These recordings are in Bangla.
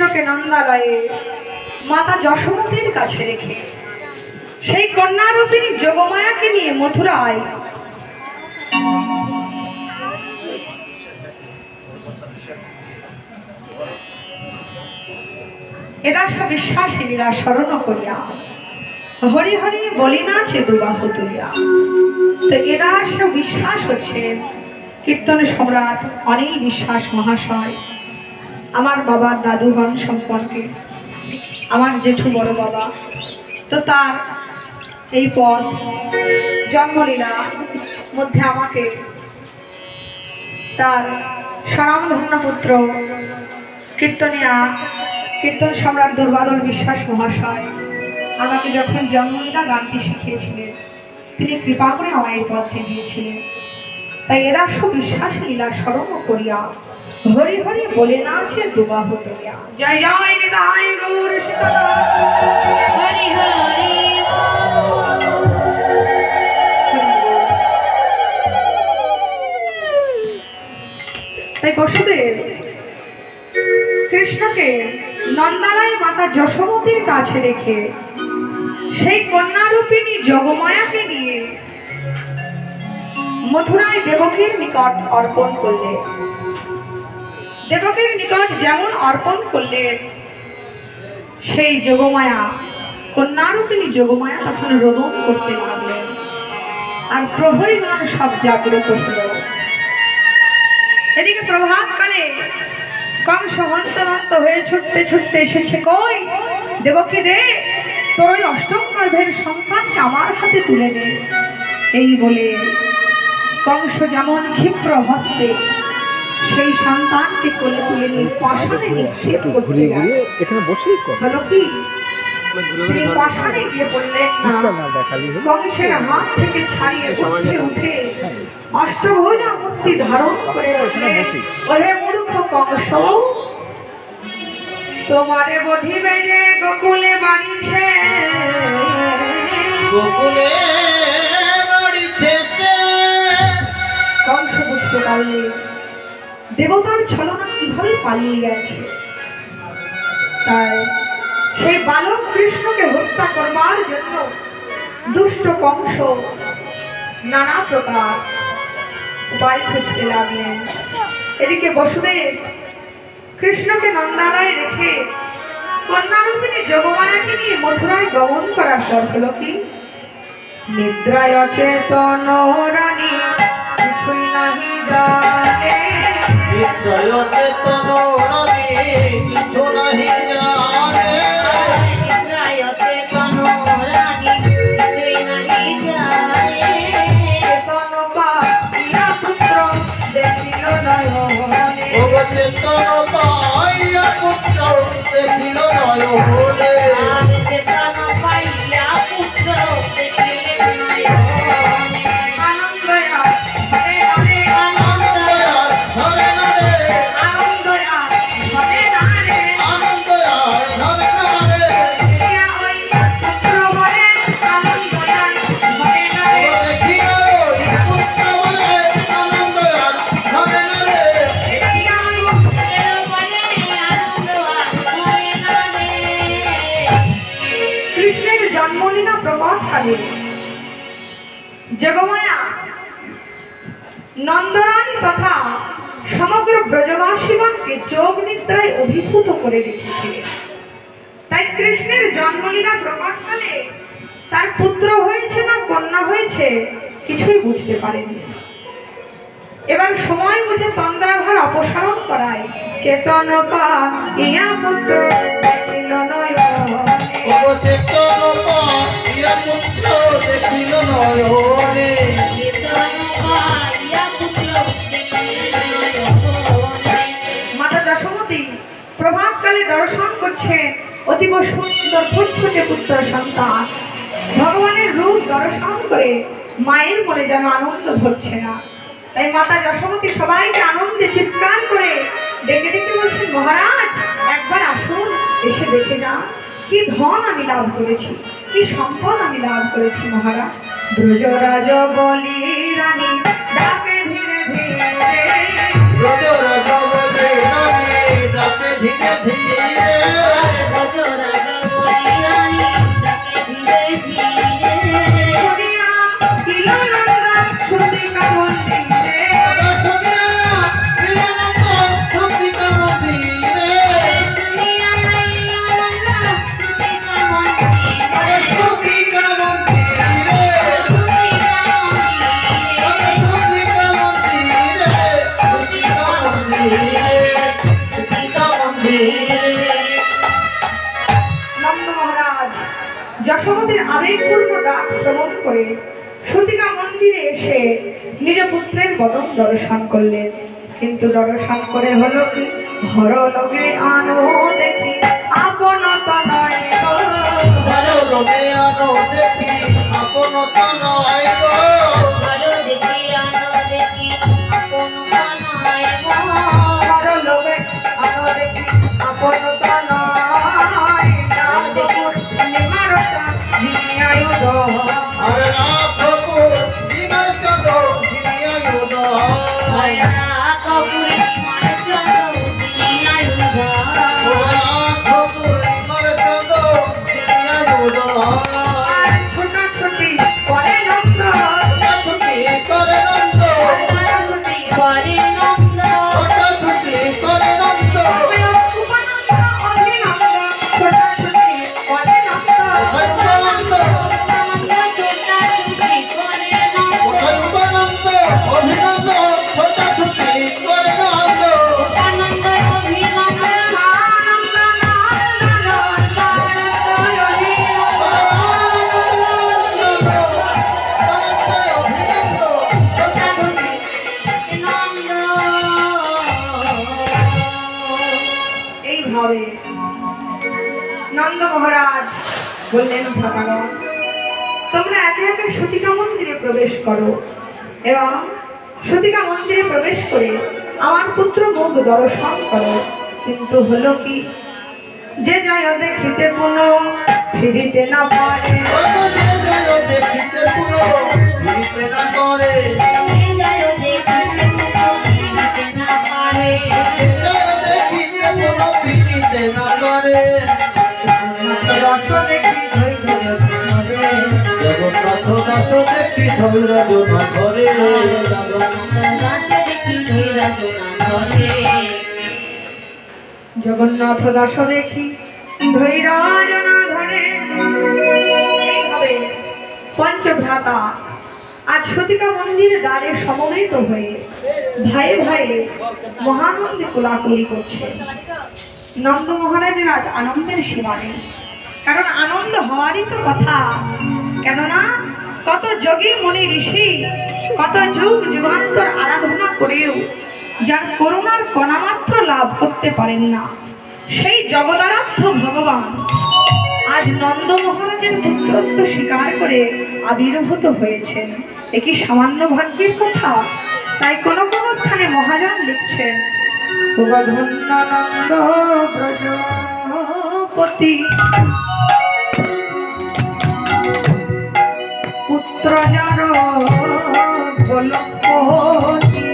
কৃষ্ণকে নন্দালয়ে মাতা যশোমতীর কাছে রেখে সেই কন্যারূপিণী যোগমায়াকে নিয়ে মথুরায় এরা সব বিশ্বাসীরা স্মরণ করিয়া হরি হরি বলি না চেদুবাহু তুলিয়া। তো এরা সব বিশ্বাস হচ্ছে কীর্তন সম্রাট অনিল বিশ্বাস মহাশয় আমার বাবার দাদুগণ সম্পর্কে, আমার জেঠু বড় বাবা। তো তার এই পদ জন্মলীলা মধ্যে আমাকে তার স্বনামধন্য পুত্র কীর্তনিয়া কীর্তন সম্রাট দুর্বাদল বিশ্বাস মহাশয় আমাকে যখন জন্মলীলা গানটি শিখিয়েছিলেন তিনি কৃপা করে আমায় এই পথে দিয়েছিলেন। তাই এরা সব বিশ্বাস লীলা স্মরণ করিয়া হরি হরি বলে না আছে দুবাহু তুলিয়া। জয় জয় নিতাই গৌর সীতানাথ হরি হরি। তাই বসুদেব কৃষ্ণকে নন্দালয় মাতা যশোমতীর কাছে রেখে সেই কন্যারূপিণী যোগমায়াকে নিয়ে মথুরায় দেবকীর নিকট অর্পণ করলেন। দেবকীর নিকট যেমন অর্পণ করলেন সেই যোগমায়া কন্যারূপিণী যোগমায়া তখন রোদন করতে লাগলেন আর প্রহরীগণ সব জাগ্রত হল। এদিকে প্রভাতকালে কংস হন্তদন্ত হয়ে ছুটতে ছুটতে এসেছে। কই দেবকী রে, তোর ওই অষ্টম গর্ভের সন্তানকে আমার হাতে তুলে দে। এই বলে কংস যেমন ক্ষিপ্র হস্তে সেই সন্তানকে কোলে তুলে নিয়ে পাশানে নিক্ষেপ করতে এখানে বসেই হলো কি তিনি পাশানে গিয়ে বললেন না, কংসের হাত থেকে ছাড়িয়ে উঠে অষ্টভুজা মূর্তি ধারণ করে ওরে মূর্খ কংস, তোমারে বধিবে যে গোকুলে বাড়িছে, গোকুলে বাড়িছে। কংস বুঝতে পারলে দেবতার ছলনা কিভাবে পালিয়ে গেছে। তাই সেই বালক কৃষ্ণকে হত্যা করবার জন্য দুষ্ট কংস নানা প্রকার উপায় খুঁজতে লাগলেন। এদিকে বসুদেব কৃষ্ণকে নন্দালয়ে রেখে কন্যারূপিণী যোগমায়াকে নিয়ে মথুরায় গমন করার পর হলো কি নিদ্রায় অচেতন রানী কিছুই নাহি জানে, নিদ্রায় অচেতন রানী কিছু নাহি জানে, নিদ্রায় অচেতন রানী কিছুই নাহি জানে, চেতন পাইয়া পুত্র দেখিল নয়নে, ও চেতন পাইয়া পুত্র দেখিল নয়নে, চেতন পাইয়া পুত্র দেখিল নয়নে, আনন্দয়া হরে হরে আনন্দয়া ধরে নারে, আনন্দয়া হরে হরে আনন্দয়া ধরে নারে, দেখিয়া ওই পুত্র বলে আনন্দয়া হরে হরে, ও দেখিয়া ওই পুত্র বলে আনন্দয়া ধরে নারে, দেখিয়া ওই পুত্র বলে আনন্দয়া হরে হরে। কৃষ্ণের জন্মলীলা প্রভাতকালে যোগমায়া নন্দরানী তথা সমগ্র ব্রজবাসীগণকে যোগ নিদ্রায় অভিভূত করে রেখেছিলেন। তাই কৃষ্ণের জন্মলীলা প্রভাতকালে তার পুত্র হয়েছে না কন্যা হয়েছে কিছুই বুঝতে পারেনি। এবার সময় বুঝে তন্দ্রাভার অপসারণ করায় চেতন পাইয়া পুত্র দেখিল নয়নে, ও চেতন পাইয়া পুত্র দেখিল নয়নে, চেতন পাইয়া পুত্র দেখিল নয়নে। মাতা যশোমতী প্রভাতকালে দর্শন করছেন অতীব সুন্দর ফুটফুটে পুত্র সন্তান। ভগবানের রূপ দর্শন করে মায়ের মনে যেন আনন্দ ধরছে না। তাই মাতা যশোমতী সবাইকে আনন্দে চিৎকার করে ডেকে ডেকে বলছেন, মহারাজ একবার আসুন, এসে দেখে যান কি ধন আমি লাভ করেছি, কি সম্পদ আমি লাভ করেছি মহারাজ। ব্রজরাজ বলি রানী ডাকে ধীরে ধীরে, ব্রজরাজ বলি রানী ডাকে ধীরে ধীরে, যশোমতীর আবেগপূর্ণ ডাক শ্রবণ করে সতীকা মন্দিরে এসে নিজ পুত্রের বদন দর্শন করলেন। কিন্তু দর্শন করে হলো কি, হর লোকে আনো দেখি আপন তনয় গো। হর লোকে আনো দেখি আপন তনয় গো। হর দেখি আনো দেখি আপন তনয় গো। হর লোকে আনো দেখি আপন তনয় না দেখুর নিমারতা জিনিয়ায়ুধ। আরে না প্রভু বিনয় চন্দ্র জিনিয়ায়ুধ। আরে না কপুরি মানচন্দ্র জিনিয়ায়ুধ। ওরে না প্রভু বিনয় চন্দ্র জিনিয়ায়ুধ। আর ছোটাছুটি করে নন্দ, ছোটাছুটি করে নন্দ। ছোটাছুটি করে নন্দ। ছোটাছুটি করে নন্দ। উপানন্দ অভিনন্দ ছোটাছুটি করে নন্দ। উপানন্দ উপানন্দ ছোটাছুটি করে নন্দ। উপানন্দ অভিনন্দ ছোটাছুটি করে নন্দ। উপানন্দ অভিনন্দ। আনন্দ নন্দন আনন্দ অভিনন্দ। এইভাবে নন্দ মহারাজ বললেন, ভগবান তোমরা একে একে সতীকা মন্দিরে প্রবেশ করো এবং সতীকা মন্দিরে প্রবেশ করে আমার পুত্র মুখ দর্শন করো। কিন্তু হলো কি, যে যায় দেখিতে পুনঃ ফিরিতে না পারে। দেখিতে পুরো ফিরিতে না করে। জয় দেখিতে না পারে। দেখিতে পুরো ফিরিতে না করে। রস দেখি ধৈর্য ধরে। জগন্নাথ দাস দেখি ধৈর্য না করে। জগন্নাথ দাস দেখি ধৈর্য না ধরে। এইভাবে পঞ্চভ্রাতা আজ সতীকা মন্দির দ্বারে সমবেত হয়ে ভাইয়ে ভাইয়ে মহানন্দে কোলাকুলি করছে। নন্দ মহারাজের আজ আনন্দের সীমা নেই, কারণ আনন্দ হওয়ারই তো কথা। কেননা কত যোগী মুনি ঋষি কত যুগ যুগান্তর আরাধনা করেও যার করুণার কণামাত্র লাভ করতে পারেন না, সেই জগদারাধ্য ভগবান আজ নন্দ মহারাজের পুত্রত্ব স্বীকার করে আবির্ভূত হয়েছেন। এ কি সামান্য ভাগ্যের কথা? তাই কোনো কোনো স্থানে মহাজন লিখছেন, ধন্য নন্দ ব্রজপতি পুত্র যার গোলকপতি।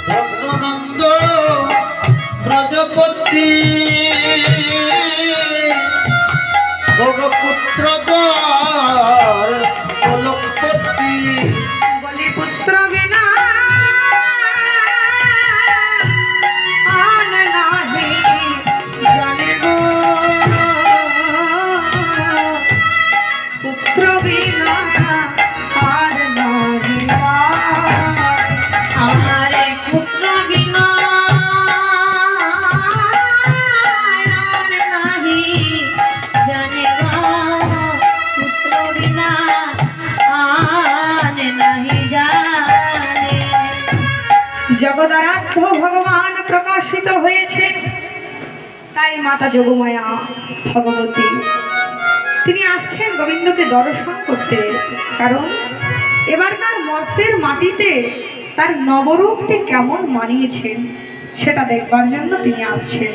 ভগ্ননন্দ ব্রজপতি ভগপুত্র গোলকপতি। বলি পুত্র বিনা আন নাহি জানে গো। পুত্র বিনা আর নাহি আমার পুত্র বিনা নাহি জানে গো। পুত্র বিনা নাহি জানে। জগদারাধ্য ভগবান প্রকাশিত হয়েছে। তাই মাতা যোগমায়া ভগবতী তিনি আসছেন গোবিন্দকে দর্শন করতে, কারণ এবারকার মর্তের মাটিতে তার নবরূপকে কেমন মানিয়েছেন সেটা দেখবার জন্য তিনি আসছেন।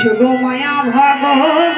যোগমায়া ভগবতী